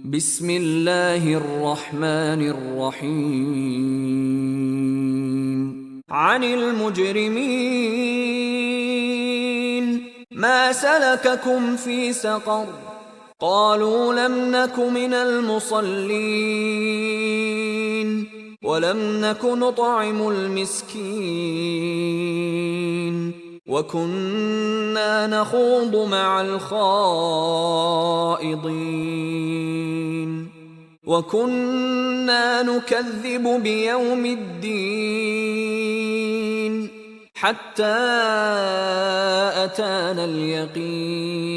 بسم الله الرحمن الرحيم عن المجرمين ما سلككم في سقر قالوا لم نك من المصلين ولم نك نطعم المسكين وكنا نخوض مع الخائضين وكنا نكذب بيوم الدين حتى أتانا اليقين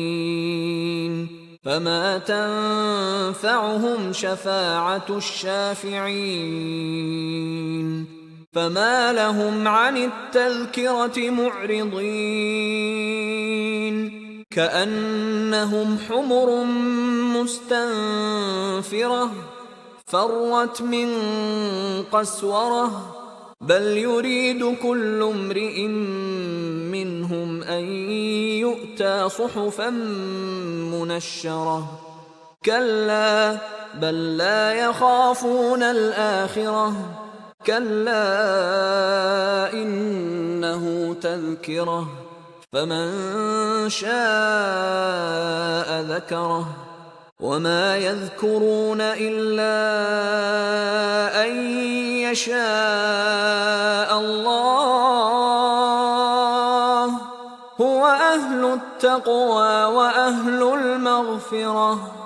فما تنفعهم شفاعة الشافعين فما لهم عن التذكرة معرضين كأنهم حمر مستنفرة فرت من قسورة بل يريد كل امرئ منهم أن يؤتى صحفا منشرة كلا بل لا يخافون الآخرة كلا إنه تذكرة فمن شاء ذكره وما يذكرون إلا أن يشاء الله هو أهل التقوى وأهل المغفرة